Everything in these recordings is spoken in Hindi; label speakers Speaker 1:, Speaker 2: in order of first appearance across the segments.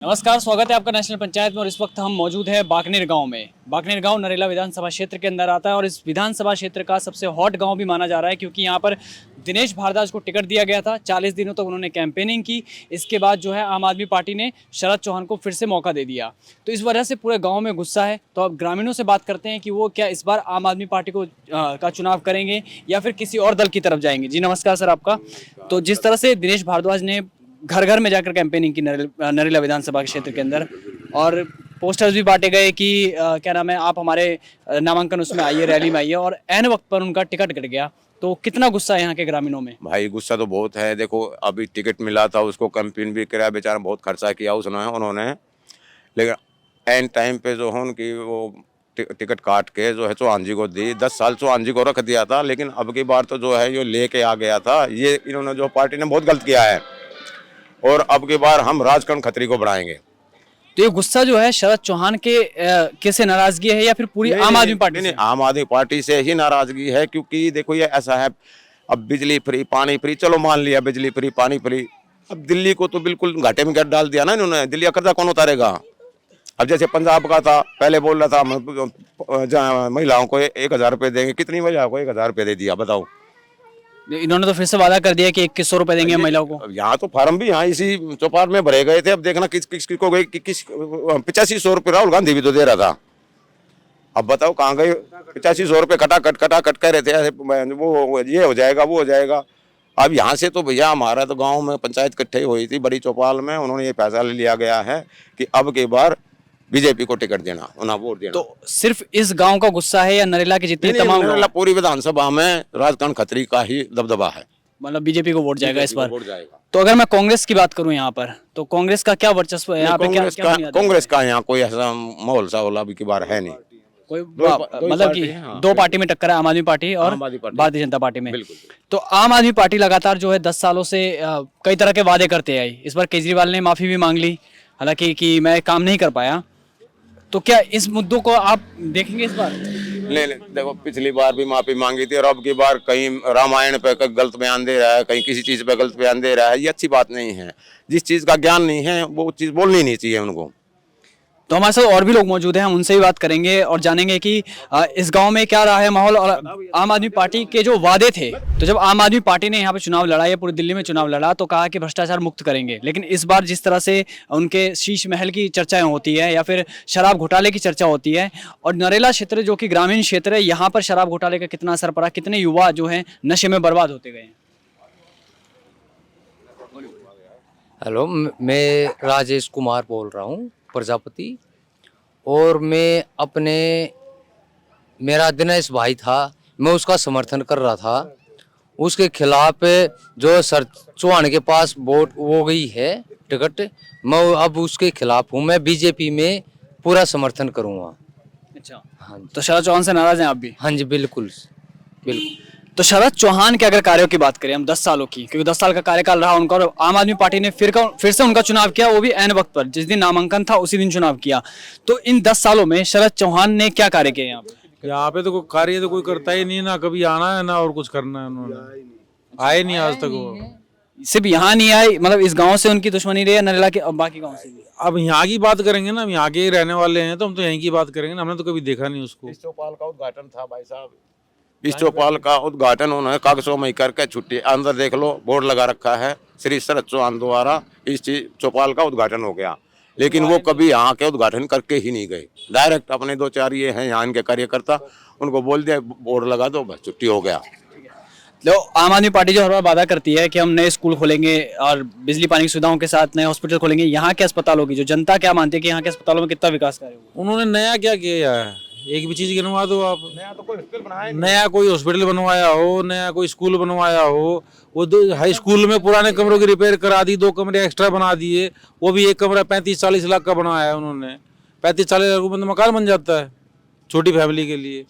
Speaker 1: नमस्कार, स्वागत है आपका नेशनल पंचायत में। और इस वक्त हम मौजूद हैं बाकनेर गांव में। बाकनेर गांव नरेला विधानसभा क्षेत्र के अंदर आता है और इस विधानसभा क्षेत्र का सबसे हॉट गांव भी माना जा रहा है, क्योंकि यहां पर दिनेश भारद्वाज को टिकट दिया गया था। 40 दिनों तक उन्होंने कैंपेनिंग की। इसके बाद जो है आम आदमी पार्टी ने शरद चौहान को फिर से मौका दे दिया, तो इस वजह से पूरे गाँव में गुस्सा है। तो अब ग्रामीणों से बात करते हैं कि वो क्या इस बार आम आदमी पार्टी का चुनाव करेंगे या फिर किसी और दल की तरफ जाएंगे। जी नमस्कार सर आपका। तो जिस तरह से दिनेश भारद्वाज ने घर घर में जाकर कैंपेनिंग की नरेला विधानसभा क्षेत्र के अंदर, और पोस्टर्स भी बांटे गए कि क्या नाम है, आप हमारे नामांकन उसमें आइए, रैली में आइए, और ऐन वक्त पर उनका टिकट कट गया। तो कितना गुस्सा है यहाँ के ग्रामीणों में?
Speaker 2: भाई गुस्सा तो बहुत है। देखो अभी टिकट मिला था, उसको कैंपेन भी कराया, बेचारा बहुत खर्चा किया उन्होंने, लेकिन एन टाइम पे जो है उनकी वो टिकट काट के जो है चौहान जी को दी। 10 साल चौहान जी को रख दिया था, लेकिन अब की बार तो जो है ये लेके आ गया था। ये इन्होंने जो पार्टी ने बहुत गलत किया है, और अब की बार हम राजकरण खत्री को बढ़ाएंगे।
Speaker 1: तो ये गुस्सा जो है शरद चौहान के से नाराजगी है या फिर पूरी आम आदमी पार्टी से?
Speaker 2: आम आदमी पार्टी से ही नाराजगी है, क्योंकि देखो ये ऐसा है, अब बिजली फ्री पानी फ्री, चलो मान लिया बिजली फ्री पानी फ्री, अब दिल्ली को तो बिल्कुल घाटे में डाल दिया ना इन्होंने। दिल्ली का कर्जा कौन उतारेगा? अब जैसे पंजाब का था, पहले बोल रहा था महिलाओं को 1,000 रुपये देंगे, कितनी महिलाओं को 1,000 रुपये दे दिया बताओ।
Speaker 1: इन्होंने तो फिर से वादा कर दिया कि 2100 रुपए देंगे महिलाओं को।
Speaker 2: यहाँ तो फार्म भी यहाँ इसी चौपाल में भरे गए थे। अब देखना किस किस को गए, किस 8500 रुपये राहुल गांधी भी तो दे रहा था। अब बताओ कहाँ गए 8500 रुपये? कटा कट कह रहे थे वो ये हो जाएगा वो हो जाएगा। अब यहाँ से तो भैया हमारा तो गांव में पंचायत इकट्ठी हुई थी बड़ी चौपाल में, उन्होंने ये फैसला लिया गया है कि अब की बार बीजेपी को टिकट देना, उन्हें वोट देना।
Speaker 1: तो सिर्फ इस गांव का गुस्सा है या नरेला के जितने तमाम
Speaker 2: नरेला पूरी विधानसभा में राजकरण खत्री का ही दबदबा है,
Speaker 1: मतलब बीजेपी को वोट जाएगा इस बार?
Speaker 2: वोट जाएगा।
Speaker 1: तो अगर मैं कांग्रेस की बात करूं यहाँ पर, तो कांग्रेस का क्या वर्चस्व है यहाँ पे?
Speaker 2: कांग्रेस का यहाँ कोई ऐसा माहौल सा अभी की बार है नहीं।
Speaker 1: कोई मतलब कि दो पार्टी में टक्कर है, आम आदमी पार्टी और भारतीय जनता पार्टी में। तो आम आदमी पार्टी लगातार जो है 10 सालों से कई तरह के वादे करते आई। इस बार केजरीवाल ने माफी भी मांग ली, हालांकि कि मैं काम नहीं कर पाया। तो क्या इस मुद्दों को आप देखेंगे इस बार?
Speaker 2: नहीं देखो पिछली बार भी माफी मांगी थी, और अब की बार कहीं रामायण पे गलत बयान दे रहा है, कहीं किसी चीज पे गलत बयान दे रहा है। ये अच्छी बात नहीं है। जिस चीज का ज्ञान नहीं है वो चीज बोलनी नहीं चाहिए उनको।
Speaker 1: तो हमारे साथ और भी लोग मौजूद हैं, हम उनसे भी बात करेंगे और जानेंगे कि इस गांव में क्या रहा है माहौल, और आम आदमी पार्टी के जो वादे थे। तो जब आम आदमी पार्टी ने यहाँ पे चुनाव लड़ा या पूरी दिल्ली में चुनाव लड़ा, तो कहा कि भ्रष्टाचार मुक्त करेंगे, लेकिन इस बार जिस तरह से उनके शीश महल की चर्चाएं होती है या फिर शराब घोटाले की चर्चा होती है, और नरेला क्षेत्र जो कि ग्रामीण क्षेत्र है, यहाँ पर शराब घोटाले का कितना असर पड़ा, कितने युवा जो है नशे में बर्बाद होते गए।
Speaker 3: हेलो, मैं राजेश कुमार बोल रहा हूँ प्रजापति। और मैं मेरा दिनेश भाई था, मैं उसका समर्थन कर रहा था। उसके खिलाफ जो सर चौहान के पास वोट हो गई है टिकट, मैं अब उसके खिलाफ हूँ। मैं बीजेपी में पूरा समर्थन करूँगा।
Speaker 1: अच्छा,
Speaker 3: हाँ जी।
Speaker 1: तो शरद चौहान से नाराज हैं आप भी?
Speaker 3: हाँ जी, बिल्कुल बिल्कुल।
Speaker 1: तो शरद चौहान के अगर कार्यों की बात करें हम 10 सालों की, क्योंकि 10 साल का कार्यकाल रहा उनका, और आम आदमी पार्टी ने फिर से उनका चुनाव किया, वो भी ऐन वक्त पर, जिस दिन नामांकन था उसी दिन चुनाव किया। तो इन 10 सालों में शरद चौहान ने क्या कार्य किए यहाँ पे?
Speaker 4: यहाँ पे तो कोई कार्य तो कोई करता ही नहीं, ना कभी आना है ना और कुछ करना है। उन्होंने आए नहीं आज तक वो।
Speaker 1: सिर्फ यहाँ नहीं आए, मतलब इस गाँव से उनकी दुश्मनी रही है नरेला के, और बाकी गाँव से भी?
Speaker 4: अब यहाँ की बात करेंगे ना, हम यहाँ के ही रहने वाले हैं, तो हम तो यहीं की बात करेंगे ना। हमने तो कभी देखा नहीं उसको।
Speaker 2: इस चौपाल का उद्घाटन था भाई साहब, इस चौपाल का उद्घाटन उन्होंने कागजों में करके छुट्टी, अंदर देख लो बोर्ड लगा रखा है, श्री शरद चौहान द्वारा इस चौपाल का उद्घाटन हो गया। लेकिन वो कभी यहाँ के उद्घाटन करके ही नहीं गए। डायरेक्ट अपने 2-4 ये हैं यहाँ इनके कार्यकर्ता, उनको बोल दिया बोर्ड लगा दो, बस छुट्टी हो गया।
Speaker 1: तो आम आदमी पार्टी जो हर बार वादा करती है कि हम नए स्कूल खोलेंगे और बिजली पानी की सुविधाओं के साथ नए हॉस्पिटल खोलेंगे, यहाँ के अस्पतालों की जो जनता क्या मानती है कि यहाँ के अस्पतालों में कितना विकास कार्य हुआ?
Speaker 4: उन्होंने नया क्या किया है? एक भी चीज गिनवा दो आप। नया कोई हॉस्पिटल बनवाया हो, नया कोई स्कूल बनवाया हो? वो हाई स्कूल में पुराने कमरों की रिपेयर करा दी, 2 कमरे एक्स्ट्रा बना दिए। वो भी एक कमरा 35-40 लाख का बनाया है उन्होंने। 35-40 लाख रुपये में मकान बन जाता है छोटी फैमिली के लिए।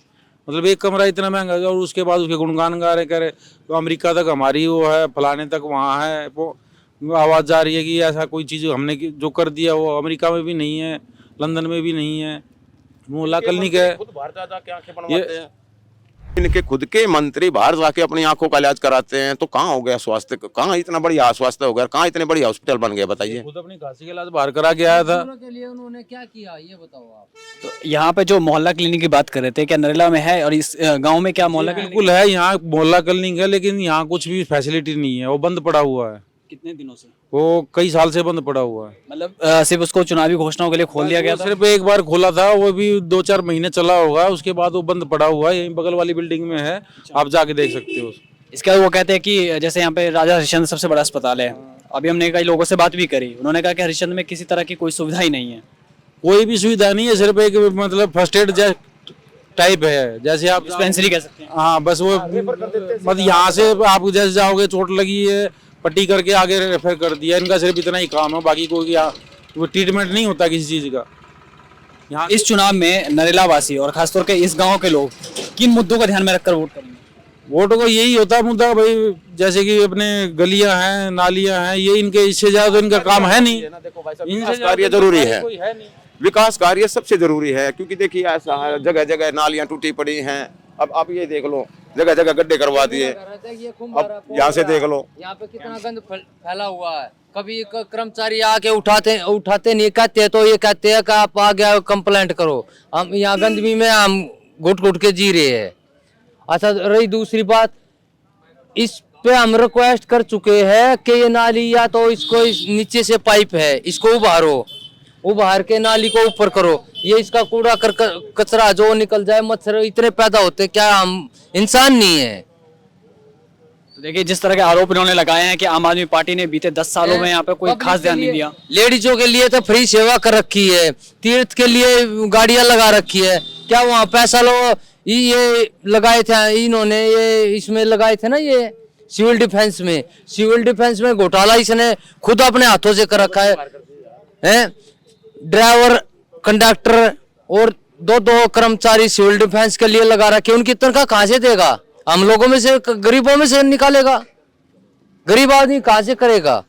Speaker 4: मतलब एक कमरा इतना महंगा, और उसके बाद उसके गुणगान गा रहे, कह रहे तो अमेरिका तक हमारी वो है, फलाने तक वहाँ है। वो आवाज़ जा रही है कि ऐसा कोई चीज़ हमने जो कर दिया वो अमेरिका में भी नहीं है, लंदन में भी नहीं है। मोहल्ला क्लिनिक है।
Speaker 2: इनके खुद के मंत्री बाहर जाके अपनी आंखों का इलाज कराते हैं, तो कहाँ हो गया स्वास्थ्य, कहाँ इतना बढ़िया स्वास्थ्य हो गया, कहाँ इतने बढ़िया हॉस्पिटल बन गए बताइए।
Speaker 4: खुद अपनी खांसी का इलाज बाहर करा के आया था।
Speaker 3: के लिए उन्होंने क्या किया ये बताओ आप।
Speaker 1: तो यहाँ पे जो मोहल्ला क्लिनिक की बात कर रहे थे, क्या नरेला में है? और इस गांव में क्या मोहल्ला क्लिनिक
Speaker 4: बिल्कुल है, यहाँ मोहल्ला क्लिनिक है, लेकिन यहाँ कुछ भी फैसिलिटी नहीं है, वो बंद पड़ा हुआ है।
Speaker 1: कितने दिनों से?
Speaker 4: वो कई साल से बंद पड़ा हुआ है।
Speaker 1: मतलब सिर्फ उसको चुनावी घोषणाओं के लिए खोल दिया गया था?
Speaker 4: सिर्फ एक बार खोला था, वो भी 2-4 महीने चला होगा, उसके बाद वो बंद पड़ा हुआ है। यहीं बगल वाली बिल्डिंग में है, आप जाके देख सकते हो।
Speaker 1: इसके बाद वो कहते हैं कि जैसे यहाँ पे राजा हरिश्चंद्र सबसे बड़ा अस्पताल है, अभी हमने कई लोगों से बात भी करी, उन्होंने कहा कि हरिश्चंद्र में किसी तरह की कोई सुविधा ही नहीं है।
Speaker 4: कोई भी सुविधा नहीं है, सिर्फ एक मतलब फर्स्ट एड टाइप है, जैसे आप
Speaker 1: डिस्पेंसरी कह सकते हैं।
Speaker 4: हाँ बस वो मतलब यहाँ से आप जैसे जाओगे, चोट लगी है, पट्टी करके आगे रेफर कर दिया, इनका सिर्फ इतना ही काम है, बाकी कोई वो ट्रीटमेंट नहीं होता किसी चीज़ का यहाँ।
Speaker 1: इस चुनाव में नरेला वासी और खासतौर के इस गांव के लोग किन मुद्दों को ध्यान में रखकर वोट करेंगे?
Speaker 4: वोटों को यही होता है मुद्दा भाई, जैसे कि अपने गलियां हैं, नालियां हैं, ये इनके, इससे ज्यादा तो इनका काम है नहीं।
Speaker 2: विकास कार्य जरूरी है, विकास कार्य सबसे जरूरी है, क्योंकि देखिए ऐसा जगह जगह नालियां टूटी पड़ी हैं। अब आप ये देख लो, जगह जगह गड्ढे करवा दिए, अब यहाँ से देख लो,
Speaker 3: यहाँ पे कितना गंद फैला हुआ है। कभी कर्मचारी आके उठाते नहीं, कहते तो ये कहते हैं कि आप आ गया कंप्लेंट करो। हम यहाँ गंदगी में हम घुट घुट के जी रहे हैं। अच्छा रही दूसरी बात, इस पे हम रिक्वेस्ट कर चुके हैं कि ये नाली या तो इसको नीचे से पाइप है, इसको उभारो, उभार के नाली को ऊपर करो। ये इसका कूड़ा कचरा जो निकल जाए, मच्छर इतने पैदा होते, क्या हम इंसान नहीं है?
Speaker 1: तो देखिए जिस तरह के आरोप इन्होंने लगाए हैं कि आम आदमी पार्टी ने बीते 10 सालों में यहाँ पे कोई खास ध्यान नहीं दिया।
Speaker 3: लेडीजों के लिए तो फ्री सेवा कर रखी है, तीर्थ के लिए गाड़ियां लगा रखी है, क्या वहाँ पैसा लो? ये लगाए थे इन्होंने, ये इसमें लगाए थे ना, ये सिविल डिफेंस में घोटाला इसने खुद अपने हाथों से कर रखा है। ड्राइवर, कंडक्टर और दो कर्मचारी सिविल डिफेंस के लिए लगा रखे, उनकी तनख्वाह कहाँ से देगा? हम लोगों में से, गरीबों में से निकालेगा? गरीब आदमी कहाँ से करेगा?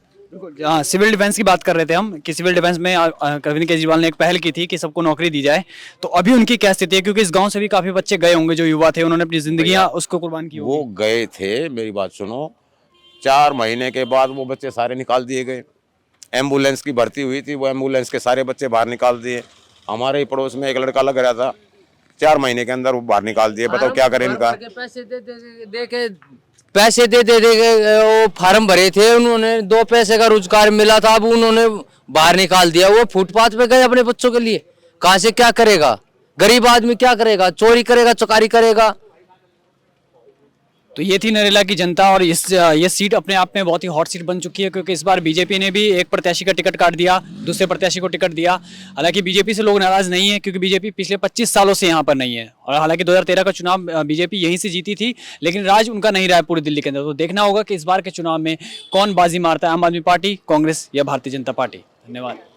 Speaker 1: हाँ, सिविल डिफेंस की बात कर रहे थे हम कि सिविल डिफेंस में अरविंद केजरीवाल ने एक पहल की थी कि सबको नौकरी दी जाए, तो अभी उनकी क्या स्थिति है? क्योंकि इस गांव से भी काफी बच्चे गए होंगे, जो युवा थे, उन्होंने अपनी जिंदगियां उसको कुर्बान की
Speaker 2: वो गए थे, मेरी बात सुनो, 4 महीने के बाद वो बच्चे सारे निकाल दिए गए। एम्बुलेंस की भर्ती हुई थी, वो एम्बुलेंस के सारे बच्चे बाहर निकाल दिए। हमारे ही पड़ोस में एक लड़का लग रहा था, 4 महीने के अंदर वो बाहर निकाल दिए। बताओ क्या करें इनका?
Speaker 3: पैसे दे दे वो फार्म भरे थे, उन्होंने 2 पैसे का रोजगार मिला था, अब उन्होंने बाहर निकाल दिया। वो फुटपाथ पे गए अपने बच्चों के लिए, कहाँ से क्या करेगा? गरीब आदमी क्या करेगा? चोरी करेगा, चकारी करेगा।
Speaker 1: तो ये थी नरेला की जनता, और ये सीट अपने आप में बहुत ही हॉट सीट बन चुकी है, क्योंकि इस बार बीजेपी ने भी एक प्रत्याशी का टिकट काट दिया, दूसरे प्रत्याशी को टिकट दिया। हालांकि बीजेपी से लोग नाराज नहीं है, क्योंकि बीजेपी पिछले 25 सालों से यहाँ पर नहीं है, और हालांकि 2013 का चुनाव बीजेपी यहीं से जीती थी, लेकिन राज उनका नहीं रहा है पूरी दिल्ली के अंदर। तो देखना होगा कि इस बार के चुनाव में कौन बाजी मारता है, आम आदमी पार्टी, कांग्रेस या भारतीय जनता पार्टी। धन्यवाद।